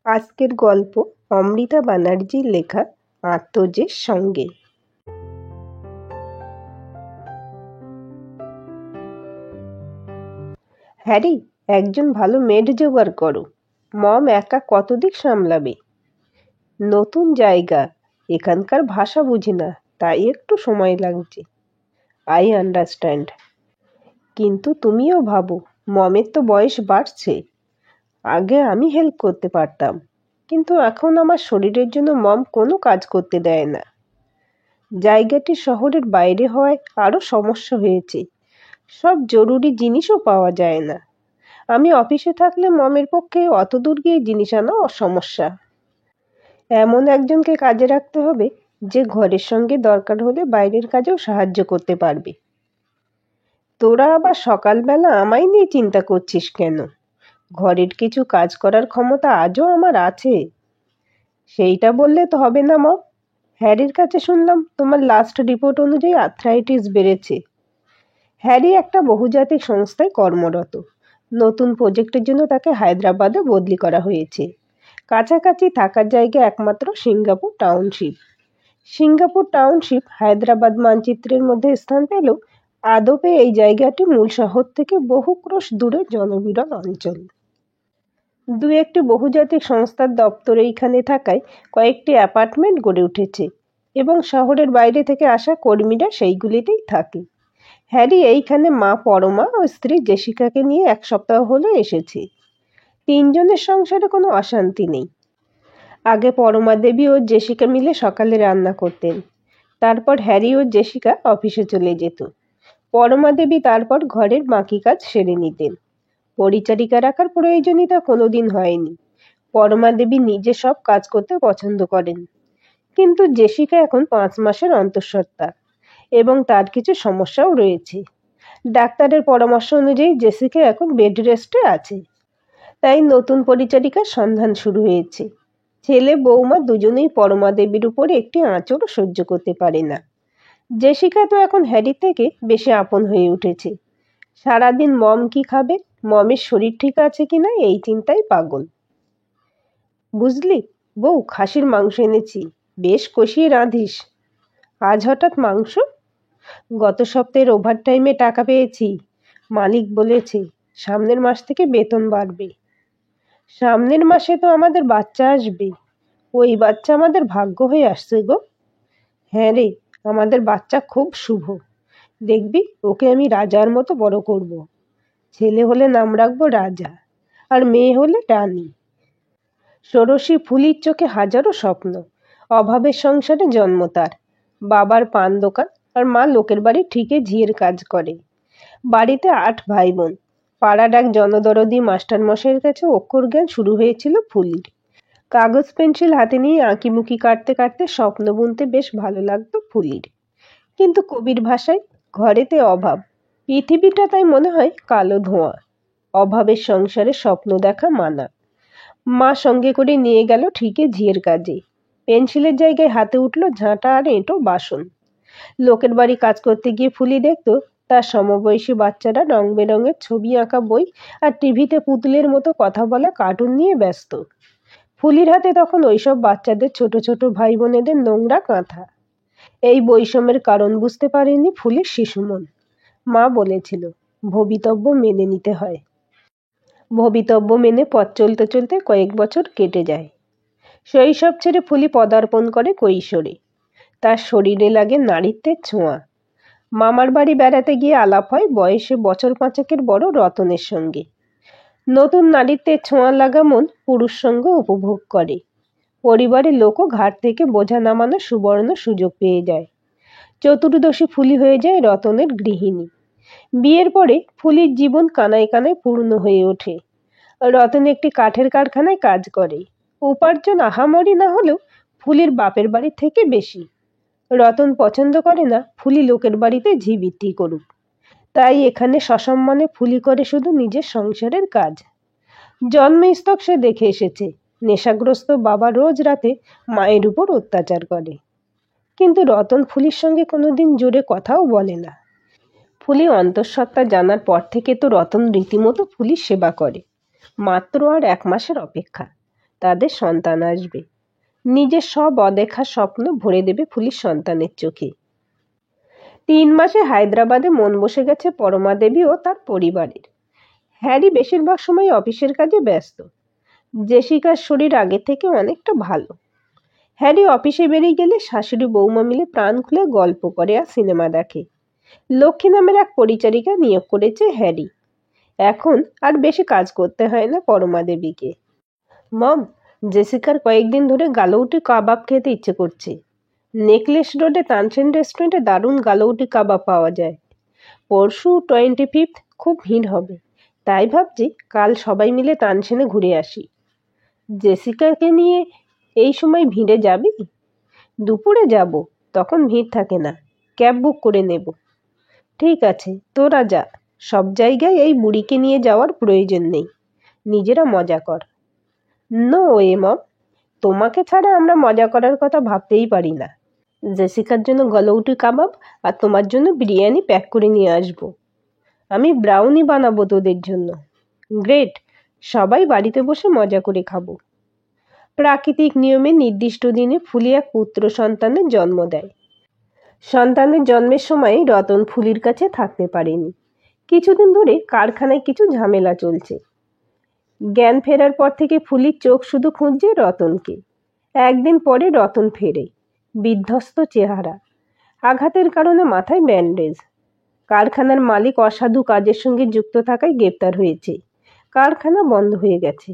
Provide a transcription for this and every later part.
আজকের গল্প অমৃতা ব্যানার্জির লেখা আত্মজের সঙ্গে। হ্যারি, একজন ভালো মেড জোগাড় করো। মম একা কত দিক সামলাবে? নতুন জায়গা, এখানকার ভাষা বুঝি না, তাই একটু সময় লাগছে। I understand. কিন্তু তুমিও ভাবো, মমের তো বয়স বাড়ছে। আগে আমি হেল্প করতে পারতাম, কিন্তু এখন আমার শরীরের জন্য মম কোনো কাজ করতে দেয় না। জায়গাটি শহরের বাইরে হওয়ায় আরও সমস্যা হয়েছে। সব জরুরি জিনিসও পাওয়া যায় না। আমি অফিসে থাকলে মমের পক্ষে অত দূর গিয়ে জিনিস আনা সমস্যা। এমন একজনকে কাজে রাখতে হবে যে ঘরের সঙ্গে দরকার হলে বাইরের কাজেও সাহায্য করতে পারবে। তোরা আবার সকালবেলা আমায় নিয়ে চিন্তা করছিস কেন? ঘরের কিছু কাজ করার ক্ষমতা আজও আমার আছে। সেইটা বললে তো হবে না মম। হ্যারির কাছে শুনলাম তোমার লাস্ট রিপোর্ট অনুযায়ী আর্থ্রাইটিস বেড়েছে। হ্যারি একটা বহুজাতিক সংস্থায় কর্মরত। নতুন প্রজেক্টের জন্য তাকে হায়দ্রাবাদে বদলি করা হয়েছে। কাছাকাছি থাকার জায়গা একমাত্র Singapore township. Singapore township Hyderabad মানচিত্রের মধ্যে স্থান পেলেও আদপে এই জায়গাটি মূল শহর থেকে বহু ক্রোশ দূরে জনবিরল অঞ্চল। দু একটি বহুজাতিক সংস্থার দপ্তর এইখানে থাকায় কয়েকটি অ্যাপার্টমেন্ট গড়ে উঠেছে এবং শহরের বাইরে থেকে আসা কর্মীরা সেইগুলিতেই থাকে। হ্যারি এইখানে মা পরমা ও স্ত্রী জেসিকাকে নিয়ে 1 সপ্তাহ হলো এসেছে। 3 জনের সংসারে কোনো অশান্তি নেই। আগে পরমা দেবী ও জেসিকা মিলে সকালে রান্না করতেন। তারপর হ্যারি ও জেসিকা অফিসে চলে যেত। পরমা দেবী তারপর ঘরের বাকি কাজ সেরে নিতেন। পরিচারিকা রাখার প্রয়োজনীয়তা কোনোদিন হয়নি। পরমা দেবী নিজে সব কাজ করতে পছন্দ করেন। কিন্তু জেসিকা এখন 5 মাসের অন্তঃসত্ত্বা এবং তার কিছু সমস্যাও রয়েছে। ডাক্তারের পরামর্শ অনুযায়ী জেসিকা এখন বেড রেস্টে আছে। তাই নতুন পরিচারিকার সন্ধান শুরু হয়েছে। ছেলে বৌমা দুজনেই পরমা দেবীর উপর একটি আঁচড়ও সহ্য করতে পারে না। জেসিকা তো এখন হ্যারি থেকে বেশি আপন হয়ে উঠেছে। সারাদিন মম কি খাবে, মমের শরীর ঠিক আছে কিনা এই চিন্তায় পাগল। বুঝলি বউ, খাসির মাংস এনেছি, বেশ কষিয়ে রাঁধিস। আজ হঠাৎ মাংস? গত সপ্তাহের ওভারটাইমে টাকা পেয়েছি। মালিক বলেছে সামনের মাস থেকে বেতন বাড়বে। সামনের মাসে তো আমাদের বাচ্চা আসবে। ওই বাচ্চা আমাদের ভাগ্য হয়ে আসছে গো। হ্যাঁ রে, আমাদের বাচ্চা খুব শুভ। দেখবি ওকে আমি রাজার মতো বড় করব। ছেলে হলে নাম রাখবো রাজা, আর মেয়ে হলে রানী। ষোড়শী ফুলির চোখে হাজারো স্বপ্ন। অভাবের সংসারে জন্ম তার। বাবার পান দোকান আর মা লোকের বাড়ি ঠিকই ঝিয়ের কাজ করে। বাড়িতে 8 ভাই বোন। পাড়ার এক জনদরদি মাস্টারমশাইয়ের কাছে অক্ষর জ্ঞান শুরু হয়েছিল ফুলির। কাগজ পেন্সিল হাতে নিয়ে আঁকিমুখি কাটতে কাটতে স্বপ্ন বুনতে বেশ ভালো লাগতো ফুলির। কিন্তু কবির ভাষায় ঘরেতে অভাব। পৃথিবীটা তাই মনে হয় কালো ধোঁয়া। অভাবের সংসারে স্বপ্ন দেখা মানা। মা সঙ্গে করে নিয়ে গেল ঠিকই ঝিয়ের কাজে। পেন্সিলের জায়গায় হাতে উঠল ঝাঁটা আর এঁটো বাসন। লোকের বাড়ি কাজ করতে গিয়ে ফুলি দেখতো তার সমবয়সী বাচ্চারা রং বেরঙের ছবি আঁকা বই আর টিভিতে পুতুলের মতো কথা বলা কার্টুন নিয়ে ব্যস্ত। ফুলির হাতে তখন ওইসব বাচ্চাদের ছোট ছোট ভাই বোনেদের নোংরা কাঁথা। এই বৈষম্যের কারণ বুঝতে পারেনি ফুলির শিশুমন। মা বলেছিল ভবিতব্য মেনে নিতে হয়। ভবিতব্য মেনে পথ চলতে চলতে কয়েক বছর কেটে যায়। শৈশব ছেড়ে ফুলি পদার্পণ করে কৈশোরে। তার শরীরে লাগে নারীত্বের ছোঁয়া। মামার বাড়ি বেড়াতে গিয়ে আলাপ হয় বয়সে বছর 5 বড় রতনের সঙ্গে। নতুন নারীত্বের ছোঁয়া লাগা মন পুরুষ সঙ্গ উপভোগ করে। পরিবারের লোকও ঘাট থেকে বোঝা নামানোর সুবর্ণ সুযোগ পেয়ে যায়। চতুর্দশী ফুলি হয়ে যায় রতনের গৃহিণী। বিয়ের পরে ফুলির জীবন কানায় কানায় পূর্ণ হয়ে ওঠে। রতন একটি কাঠের কারখানায় কাজ করে। উপার্জন আহামরি না হলেও ফুলির বাপের বাড়ি থেকে বেশি। রতন পছন্দ করে না ফুলি লোকের বাড়িতে ঝি বিক্রি করুক। তাই এখানে সসম্মানে ফুলি করে শুধু নিজের সংসারের কাজ। জন্মস্তক সে দেখে এসেছে নেশাগ্রস্ত বাবা রোজ রাতে মায়ের উপর অত্যাচার করে। কিন্তু রতন ফুলির সঙ্গে কোনোদিন জোরে কথাও বলে না। ফুলি অন্তঃসত্ত্বা জানার পর থেকে তো রতন রীতিমতো ফুলির সেবা করে। মাত্র আর 1 মাসের অপেক্ষা। তাদের সন্তান আসবে। নিজের সব অদেখা স্বপ্ন ভরে দেবে ফুলির সন্তানের চোখে। 3 মাসে হায়দ্রাবাদে মন বসে গেছে পরমা দেবী ও তার পরিবারের। হ্যারি বেশিরভাগ সময় অফিসের কাজে ব্যস্ত। জেসিকার শরীর আগে থেকে অনেকটা ভালো। হ্যারি অফিসে বেরিয়ে গেলে শাশুড়ি বৌমা মিলে প্রাণ খুলে গল্প করে আর সিনেমা দেখে। লক্ষ্মী নামের এক পরিচারিকা নিয়োগ করেছে হ্যারি। এখন আর বেশি কাজ করতে হয় না পরমা দেবীকে। মম, জেসিকার কয়েকদিন ধরে গালৌটি কাবাব খেতে ইচ্ছে করছে। নেকলেস রোডে তানসেন রেস্টুরেন্টে দারুণ গালৌটি কাবাব পাওয়া যায়। পরশু 25 খুব ভিড় হবে, তাই ভাবছি কাল সবাই মিলে তানসেনে ঘুরে আসি। জেসিকাকে নিয়ে এই সময় ভিড়ে যাবি? দুপুরে যাব, তখন ভিড় থাকে না। ক্যাব বুক করে নেব। ঠিক আছে, তোরা যা। সব জায়গায় এই বুড়িকে নিয়ে যাওয়ার প্রয়োজন নেই। নিজেরা মজা কর। নো ওয়ে মম, তোমাকে ছাড়া আমরা মজা করার কথা ভাবতেই পারি না। জেসিকার জন্য গলৌটি কাবাব আর তোমার জন্য বিরিয়ানি প্যাক করে নিয়ে আসবো। আমি ব্রাউনি বানাবো তোদের জন্য। গ্রেট, সবাই বাড়িতে বসে মজা করে খাবো। প্রাকৃতিক নিয়মে নির্দিষ্ট দিনে ফুলি এক পুত্র সন্তানের জন্ম দেয়। সন্তানের জন্মের সময় রতন ফুলির কাছে থাকতে পারেনি। কিছুদিন ধরে কারখানায় কিছু ঝামেলা চলছে। জ্ঞান ফেরার পর থেকে ফুলির চোখ শুধু খুঁজছে রতনকে। একদিন পরে রতন ফেরে, বিধ্বস্ত চেহারা, আঘাতের কারণে মাথায় ব্যান্ডেজ। কারখানার মালিক অসাধু কাজের সঙ্গে যুক্ত থাকায় গ্রেপ্তার হয়েছে। কারখানা বন্ধ হয়ে গেছে।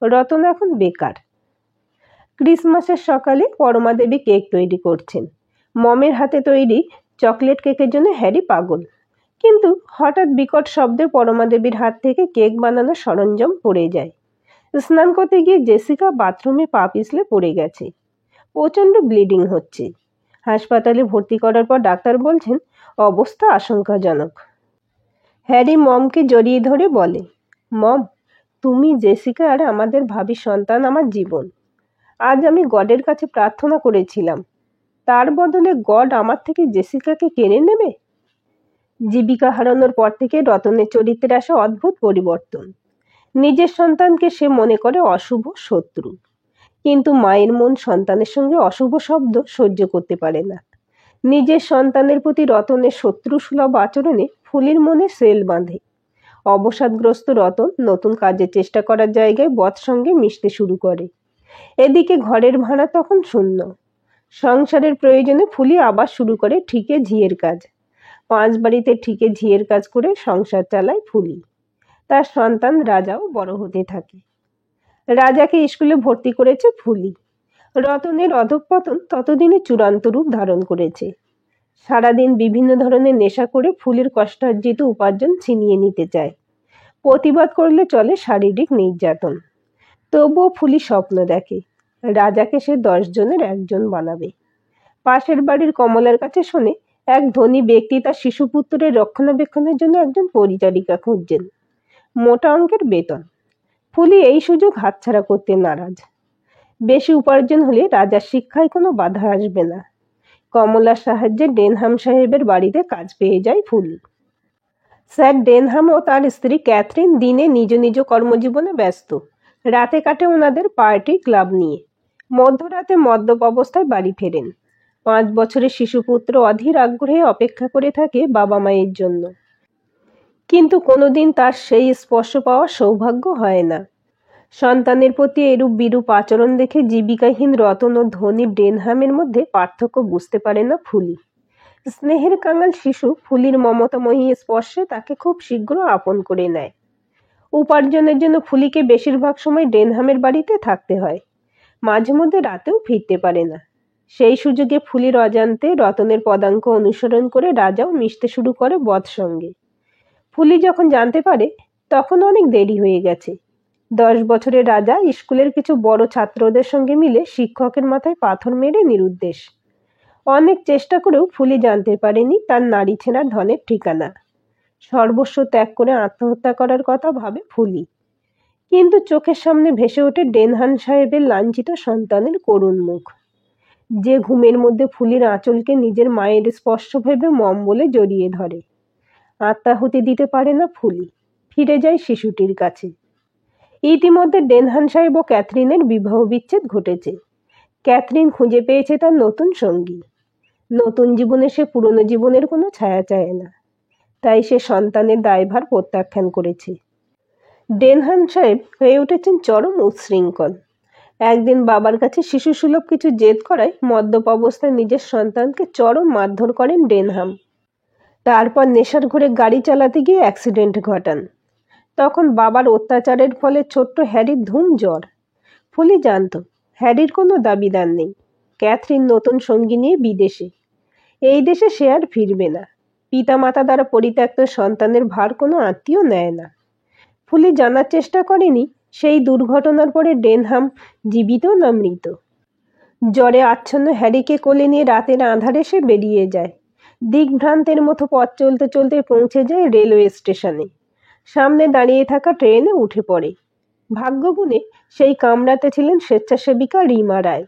রতন এখন বেকার। ক্রিসমাসের সকালে পরমা দেবী কেক তৈরি করছেন। মমের হাতে তৈরি চকলেট কেকের জন্য হ্যারি পাগল। কিন্তু হঠাৎ বিকট শব্দে পরমা দেবীর হাত থেকে কেক বানানোর সরঞ্জাম পড়ে যায়। স্নান করতে গিয়ে জেসিকা বাথরুমে পা পিছলে পড়ে গেছে। প্রচণ্ড ব্লিডিং হচ্ছে। হাসপাতালে ভর্তি করার পর ডাক্তার বলছেন অবস্থা আশঙ্কাজনক। হ্যারি মমকে জড়িয়ে ধরে বলে, মম, তুমি জেসিকা আর আমাদের ভাবি সন্তান আমার জীবন। আজ আমি গডের কাছে প্রার্থনা করেছিলাম, তার বদলে গড আমার থেকে জেসিকাকে কেড়ে নেবে। জীবিকা হারানোর পর থেকে রতনের চরিত্রে আসা অদ্ভুত পরিবর্তন। নিজের সন্তানকে সে মনে করে অশুভ শত্রু, কিন্তু মায়ের মন সন্তানের সঙ্গে অশুভ শব্দ সহ্য করতে পারে না। নিজের সন্তানের প্রতি রতনের শত্রুসুলভ আচরণে ফুলির মনে সেল বাঁধে। অবসাদগ্রস্ত রতন নতুন কাজের চেষ্টা করার জায়গায় বৎ সঙ্গে মিশতে শুরু করে। এদিকে ঘরের ভাড়া তখন শূন্য। সংসারের প্রয়োজনে ফুলি আবার শুরু করে ঠিকে ঝিয়ের কাজ। 5 বাড়িতে ঠিকে ঝিয়ের কাজ করে সংসার চালায় ফুলি। তার সন্তান রাজাও বড় হতে থাকে। রাজাকে স্কুলে ভর্তি করেছে ফুলি। রতনের অধঃপতন ততদিনে চূড়ান্ত রূপ ধারণ করেছে। সারাদিন বিভিন্ন ধরনের নেশা করে ফুলির কষ্টার্জিত উপার্জন ছিনিয়ে নিতে চায়। প্রতিবাদ করলে চলে শারীরিক নির্যাতন। তবুও ফুলি স্বপ্ন দেখে রাজাকে সে 10 জনের একজন বানাবে। পাশের বাড়ির কমলার কাছে শোনে এক ধনী ব্যক্তি তার শিশুপুত্রের রক্ষণাবেক্ষণের জন্য একজন পরিচারিকা খুঁজছেন। মোটা অঙ্কের বেতন। ফুলি এই সুযোগ হাতছাড়া করতে নারাজ। বেশি উপার্জন হলে রাজার শিক্ষায় কোনো বাধা আসবে না। কমলার সাহায্যে ডেনহাম সাহেবের বাড়িতে কাজ পেয়ে যায় ফুলি। স্যার ডেনহাম ও তার স্ত্রী ক্যাথরিন দিনে নিজ নিজ কর্মজীবনে ব্যস্ত। রাতে কাটে ওনাদের পার্টি ক্লাব নিয়ে। মধ্যরাতে মদ্যপ অবস্থায় বাড়ি ফেরেন। 5 বছরের শিশুপুত্র অধীর আগ্রহে অপেক্ষা করে থাকে বাবা মায়ের জন্য, কিন্তু কোনোদিন তার সেই স্পর্শ পাওয়ার সৌভাগ্য হয় না। সন্তানের প্রতি এরূপ বিরূপ আচরণ দেখে জীবিকাহীন রতন ও ধনী ডেনহামের মধ্যে পার্থক্য বুঝতে পারে না ফুলি। স্নেহের কাঙাল শিশু ফুলির মমতাময়ী স্পর্শে তাকে খুব শীঘ্র আপন করে নেয়। উপার্জনের জন্য ফুলিকে বেশিরভাগ সময় ডেনহামের বাড়িতে থাকতে হয়। মাঝে মধ্যে রাতেও ফিরতে পারে না। সেই সুযোগে ফুলির অজান্তে রতনের পদাঙ্ক অনুসরণ করে রাজাও মিশতে শুরু করে বৎ সঙ্গে। ফুলি যখন জানতে পারে তখন অনেক দেরি হয়ে গেছে। 10 বছরের রাজা স্কুলের কিছু বড় ছাত্রদের সঙ্গে মিলে শিক্ষকের মাথায় পাথর মেরে নিরুদ্দেশ। অনেক চেষ্টা করেও ফুলি জানতে পারেনি তার নারী ছেঁড়ার ধনের ঠিকানা। সর্বস্ব ত্যাগ করে আত্মহত্যা করার কথা ভাবে ফুলি, কিন্তু চোখের সামনে ভেসে ওঠে ডেনহাম সাহেবের লাঞ্ছিত সন্তানের করুণ মুখ। যে ঘুমের মধ্যে ফুলির আঁচলকে নিজের মায়ের স্পর্শ ভেবে মম বলে জড়িয়ে ধরে। আত্মাহুতি দিতে পারে না ফুলি, ফিরে যায় শিশুটির কাছে। ইতিমধ্যে ডেনহাম সাহেব ও ক্যাথরিনের বিবাহ বিচ্ছেদ ঘটেছে। ক্যাথরিন খুঁজে পেয়েছে তার নতুন সঙ্গী। নতুন জীবনে সে পুরনো জীবনের কোনো ছায়া চায় না, তাই সে সন্তানের দায়ভার প্রত্যাখ্যান করেছে। ডেনহাম সাহেব হয়ে উঠেছেন চরম উচ্ছৃঙ্খল। একদিন বাবার কাছে শিশুসুলভ কিছু জেদ করায় মদ্যপ অবস্থায় নিজের সন্তানকে চরম মারধর করেন ডেনহাম। তারপর নেশার ঘরে গাড়ি চালাতে গিয়ে অ্যাক্সিডেন্ট ঘটান। তখন বাবার অত্যাচারের ফলে ছোট্ট হ্যারির ধুম জ্বর। ফুলি জানত হ্যারির কোনো দাবিদার নেই। ক্যাথরিন নতুন সঙ্গী নিয়ে বিদেশে। এই দেশে সে আর ফিরবে না। পিতামাতা দ্বারা পরিত্যক্ত সন্তানের ভার কোনো আত্মীয় নেয় না। ফুলি জানার চেষ্টা করেনি সেই দুর্ঘটনার পরে ডেনহাম জীবিত না মৃত। জ্বরে আচ্ছন্ন হ্যারিকে কোলে নিয়ে রাতের আঁধারে সে বেরিয়ে যায়। দিগ্ভ্রান্তের মতো পথ চলতে চলতে পৌঁছে যায় রেলওয়ে স্টেশনে। সামনে দাঁড়িয়ে থাকা ট্রেনে উঠে পড়ে। ভাগ্যগুণে সেই কামরাতে ছিলেন স্বেচ্ছাসেবিকা রিমা রায়।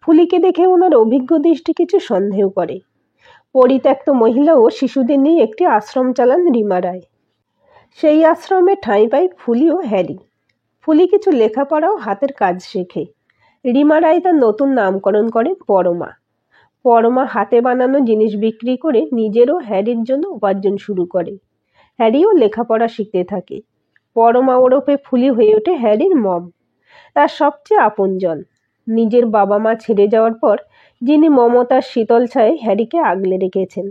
ফুলিকে দেখে ওনার অভিজ্ঞ দৃষ্টি কিছু সন্দেহ করে। পরিত্যক্ত মহিলা ও শিশুদের নিয়ে একটি আশ্রম চালান রিমা রায়। সেই আশ্রমে ঠাঁই পায় ফুলি ও হ্যারি। ফুলি কিছু লেখাপড়া ও হাতের কাজ শেখে। রিমা রায় তার নতুন নামকরণ করেন পরমা। পরমা হাতে বানানো জিনিস বিক্রি করে নিজের ও হ্যারির জন্য উপার্জন শুরু করে। হ্যারিও লেখাপড়া শিখতে থাকে। পরমা ওরফে ফুলি হয়ে ওঠে হ্যারির মম, তার সবচেয়ে আপনজন। নিজের বাবা মা ছেড়ে যাওয়ার পর যিনি মমতার শীতল ছায়ে হ্যারিকে আগলে রেখেছেন।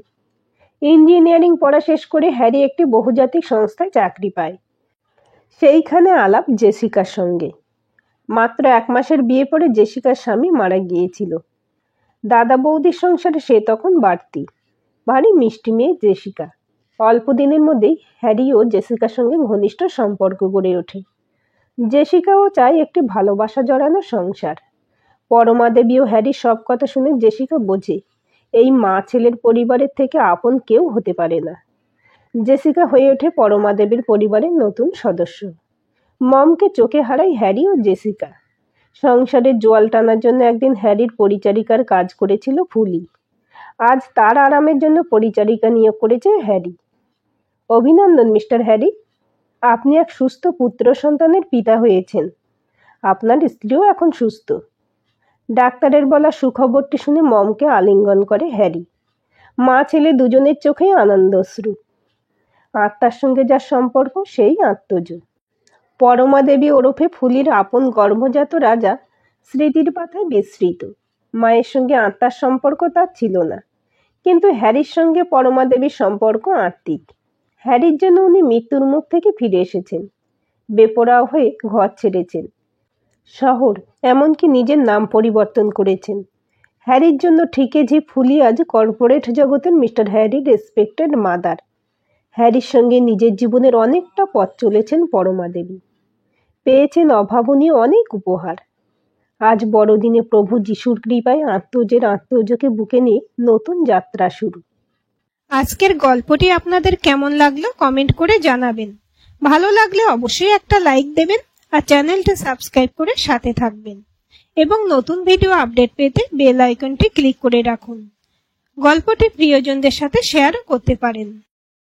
ইঞ্জিনিয়ারিং পড়া শেষ করে হ্যারি একটি বহুজাতিক সংস্থায় চাকরি পায়। সেইখানে আলাপ জেসিকার সঙ্গে। মাত্র 1 মাসের বিয়ে পরে জেসিকার স্বামী মারা গিয়েছিল। দাদা বৌদির সংসারে সে তখন বাড়তি। ভারী মিষ্টি মেয়ে জেসিকা। অল্প দিনের মধ্যেই হ্যারি ও জেসিকার সঙ্গে ঘনিষ্ঠ সম্পর্ক গড়ে ওঠে। জেসিকাও চায় একটি ভালোবাসা জড়ানো সংসার। পরমা দেবী ও হ্যারির সব কথা শুনে জেসিকা বোঝে এই মা ছেলের পরিবারের থেকে আপন কেউ হতে পারে না। জেসিকা হয়ে ওঠে পরমা দেবীর পরিবারের নতুন সদস্য। মমকে চোখে হারায় হ্যারি ও জেসিকা। সংসারের জোয়াল টানার জন্য একদিন হ্যারির পরিচারিকার কাজ করেছিল ফুলি। আজ তার আরামের জন্য পরিচারিকা নিয়োগ করেছে হ্যারি। অভিনন্দন মিস্টার হ্যারি, আপনি এক সুস্থ পুত্র সন্তানের পিতা হয়েছেন। আপনার স্ত্রীও এখন সুস্থ। ডাক্তারের বলা সুখবরটি শুনে মমকে আলিঙ্গন করে হ্যারি। মা ছেলে দুজনের চোখেই আনন্দশ্রু। আত্মার সঙ্গে যার সম্পর্ক সেই আত্মজ। পরমা দেবী ওরফে ফুলির আপন গর্ভজাত রাজা স্মৃতির পাতায় বিস্মৃত। মায়ের সঙ্গে আত্মার সম্পর্ক তার ছিল না, কিন্তু হ্যারির সঙ্গে পরমা দেবীর সম্পর্ক আত্মিক। হ্যারির জন্য উনি মৃত্যুর মুখ থেকে ফিরে এসেছেন। বেপরোয়া হয়ে ঘর ছেড়েছেন, শহর, এমনকি নিজের নাম পরিবর্তন করেছেন। হ্যারির জন্য ঠিকেজি ফুলি আজ কর্পোরেট জগতের মিস্টার হ্যারি রেসপেক্টেড মাদার। হ্যারির সঙ্গে নিজের জীবনের অনেকটা পথ চলেছেন পরমা দেবী। পেয়েছেন অভাবনীয় অনেক উপহার। আজ বড়দিনে প্রভু যিশুর কৃপায় আত্মজকে বুকে নিয়ে নতুন যাত্রা শুরু। আজকের গল্পটি আপনাদের কেমন লাগলো কমেন্ট করে জানাবেন। ভালো লাগলে অবশ্যই একটা লাইক দেবেন আর চ্যানেলটা সাবস্ক্রাইব করে সাথে থাকবেন এবং নতুন ভিডিও আপডেট পেতে বেল আইকনটি ক্লিক করে রাখুন। গল্পটি প্রিয়জনদের সাথে শেয়ারও করতে পারেন।